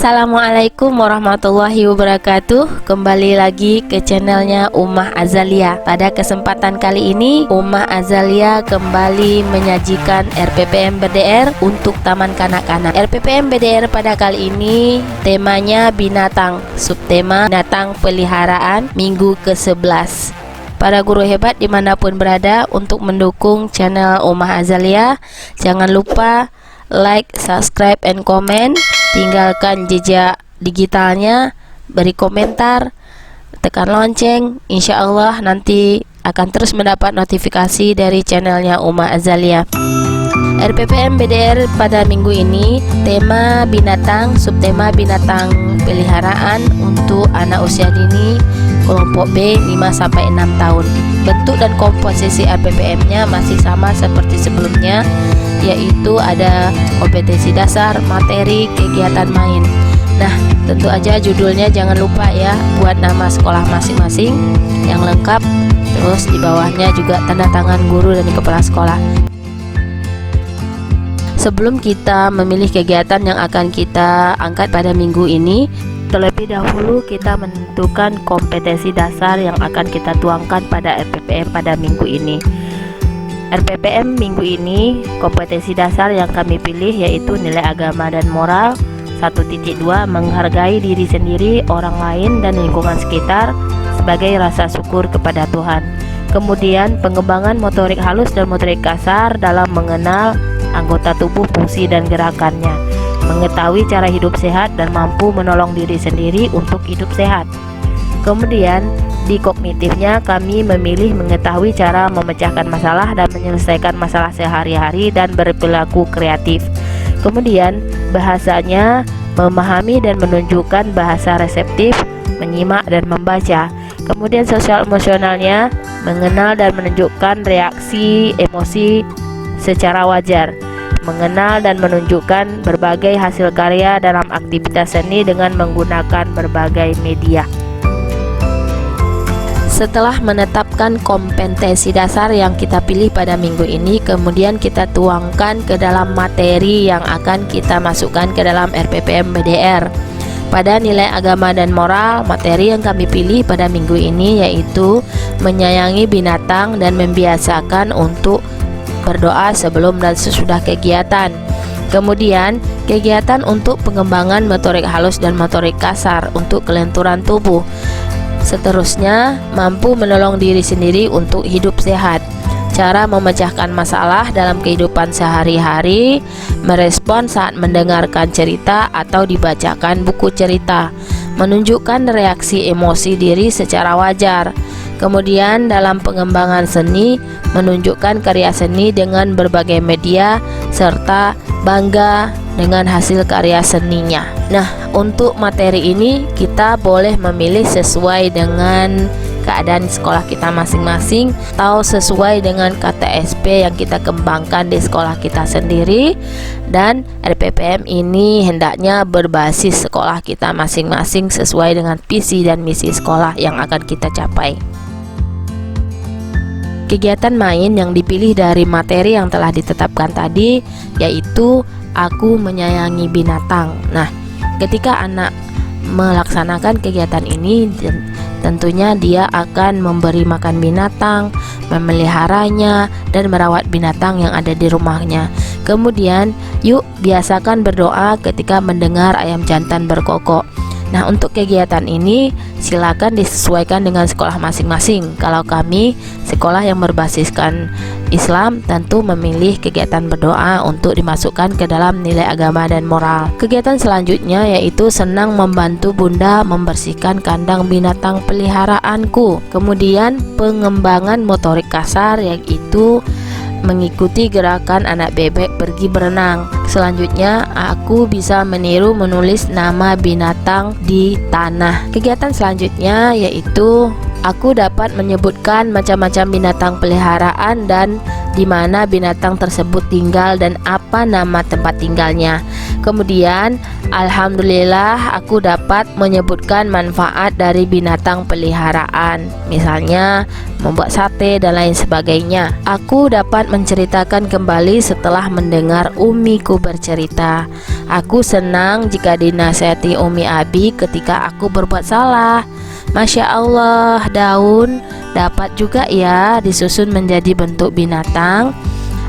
Assalamualaikum warahmatullahi wabarakatuh. Kembali lagi ke channelnya Ummah Azalia. Pada kesempatan kali ini Ummah Azalia kembali menyajikan RPPM BDR untuk taman kanak-kanak. RPPM BDR pada kali ini temanya binatang, subtema binatang peliharaan minggu ke-11. Para guru hebat dimanapun berada, untuk mendukung channel Ummah Azalia, jangan lupa like, subscribe, and comment. Tinggalkan jejak digitalnya, beri komentar, tekan lonceng. Insya Allah nanti akan terus mendapat notifikasi dari channelnya Ummah Azalia. RPPM BDR pada minggu ini tema binatang, subtema binatang peliharaan untuk anak usia dini kelompok B 5-6 tahun. Bentuk dan komposisi RPPM-nya masih sama seperti sebelumnya, yaitu ada kompetensi dasar, materi, kegiatan main. Nah, tentu aja judulnya jangan lupa ya, buat nama sekolah masing-masing yang lengkap. Terus di bawahnya juga tanda tangan guru dan kepala sekolah. Sebelum kita memilih kegiatan yang akan kita angkat pada minggu ini, terlebih dahulu kita menentukan kompetensi dasar yang akan kita tuangkan pada RPPM pada minggu ini. RPPM minggu ini kompetensi dasar yang kami pilih yaitu nilai agama dan moral 1.2, menghargai diri sendiri, orang lain, dan lingkungan sekitar sebagai rasa syukur kepada Tuhan. Kemudian pengembangan motorik halus dan motorik kasar dalam mengenal anggota tubuh, fungsi dan gerakannya, mengetahui cara hidup sehat dan mampu menolong diri sendiri untuk hidup sehat. Kemudian di kognitifnya kami memilih mengetahui cara memecahkan masalah dan menyelesaikan masalah sehari-hari dan berperilaku kreatif. Kemudian bahasanya memahami dan menunjukkan bahasa reseptif, menyimak dan membaca. Kemudian sosial emosionalnya mengenal dan menunjukkan reaksi emosi secara wajar, mengenal dan menunjukkan berbagai hasil karya dalam aktivitas seni dengan menggunakan berbagai media. Setelah menetapkan kompetensi dasar yang kita pilih pada minggu ini, kemudian kita tuangkan ke dalam materi yang akan kita masukkan ke dalam RPPM BDR. Pada nilai agama dan moral, materi yang kami pilih pada minggu ini yaitu menyayangi binatang dan membiasakan untuk berdoa sebelum dan sesudah kegiatan. Kemudian kegiatan untuk pengembangan motorik halus dan motorik kasar untuk kelenturan tubuh. Seterusnya, mampu menolong diri sendiri untuk hidup sehat, cara memecahkan masalah dalam kehidupan sehari-hari, merespon saat mendengarkan cerita atau dibacakan buku cerita, menunjukkan reaksi emosi diri secara wajar. Kemudian dalam pengembangan seni, menunjukkan karya seni dengan berbagai media serta bangga dengan hasil karya seninya. Nah, untuk materi ini kita boleh memilih sesuai dengan keadaan sekolah kita masing-masing atau sesuai dengan KTSP yang kita kembangkan di sekolah kita sendiri, dan RPPM ini hendaknya berbasis sekolah kita masing-masing sesuai dengan visi dan misi sekolah yang akan kita capai. Kegiatan main yang dipilih dari materi yang telah ditetapkan tadi yaitu aku menyayangi binatang. Nah, ketika anak melaksanakan kegiatan ini, tentunya dia akan memberi makan binatang, memeliharanya, dan merawat binatang yang ada di rumahnya. Kemudian, yuk biasakan berdoa ketika mendengar ayam jantan berkokok. Nah, untuk kegiatan ini silakan disesuaikan dengan sekolah masing-masing. Kalau kami sekolah yang berbasiskan Islam, tentu memilih kegiatan berdoa untuk dimasukkan ke dalam nilai agama dan moral. Kegiatan selanjutnya yaitu senang membantu bunda membersihkan kandang binatang peliharaanku. Kemudian pengembangan motorik kasar yaitu mengikuti gerakan anak bebek pergi berenang. Selanjutnya, aku bisa meniru menulis nama binatang di tanah. Kegiatan selanjutnya yaitu aku dapat menyebutkan macam-macam binatang peliharaan dan di mana binatang tersebut tinggal dan apa nama tempat tinggalnya. Kemudian alhamdulillah aku dapat menyebutkan manfaat dari binatang peliharaan, misalnya membuat sate dan lain sebagainya. Aku dapat menceritakan kembali setelah mendengar umiku bercerita. Aku senang jika dinasihati Umi Abi ketika aku berbuat salah. Masya Allah, daun dapat juga ya disusun menjadi bentuk binatang.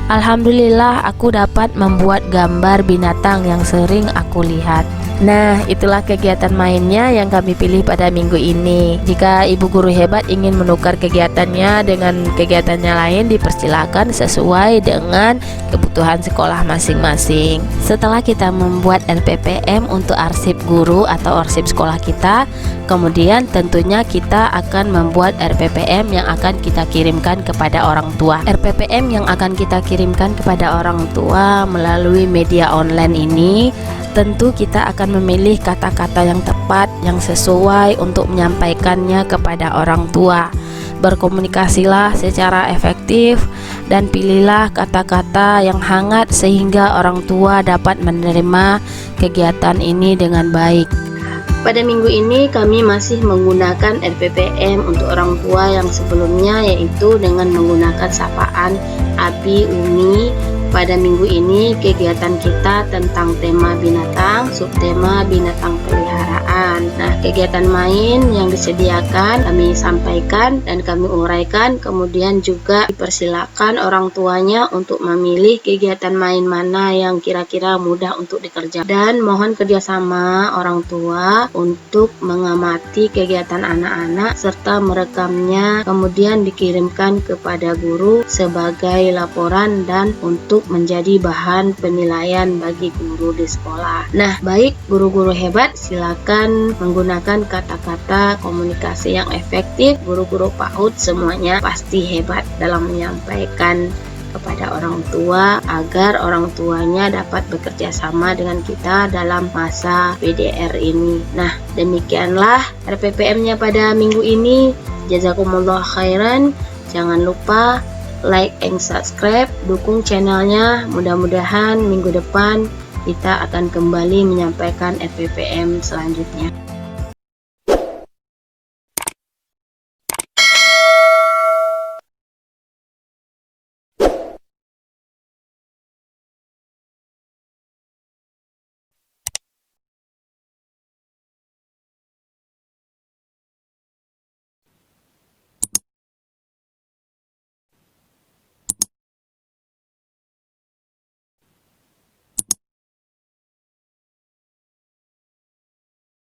Alhamdulillah aku dapat membuat gambar binatang yang sering aku lihat. Nah, itulah kegiatan mainnya yang kami pilih pada minggu ini. Jika ibu guru hebat ingin menukar kegiatannya dengan kegiatannya lain, dipersilakan sesuai dengan kebutuhan sekolah masing-masing. Setelah kita membuat RPPM untuk arsip guru atau arsip sekolah kita, kemudian tentunya kita akan membuat RPPM yang akan kita kirimkan kepada orang tua. RPPM yang akan kita kirimkan kepada orang tua melalui media online ini, tentu kita akan memilih kata-kata yang tepat, yang sesuai untuk menyampaikannya kepada orang tua. Berkomunikasilah secara efektif dan pilihlah kata-kata yang hangat sehingga orang tua dapat menerima kegiatan ini dengan baik. Pada minggu ini kami masih menggunakan RPPM untuk orang tua yang sebelumnya, yaitu dengan menggunakan sapaan Abi, Umi. Pada minggu ini kegiatan kita tentang tema binatang, subtema binatang peliharaan. Nah, kegiatan main yang disediakan kami sampaikan dan kami uraikan, kemudian juga dipersilakan orang tuanya untuk memilih kegiatan main mana yang kira-kira mudah untuk dikerjakan. Dan mohon kerjasama orang tua untuk mengamati kegiatan anak-anak serta merekamnya, kemudian dikirimkan kepada guru sebagai laporan dan untuk menjadi bahan penilaian bagi guru di sekolah. Nah, baik guru-guru hebat, silakan menggunakan kata-kata komunikasi yang efektif. Guru-guru PAUD semuanya pasti hebat dalam menyampaikan kepada orang tua agar orang tuanya dapat bekerja sama dengan kita dalam masa PDR ini. Nah, demikianlah RPPM-nya pada minggu ini. Jazakumullah khairan. Jangan lupa like and subscribe, dukung channelnya. Mudah-mudahan minggu depan kita akan kembali menyampaikan RPPM selanjutnya.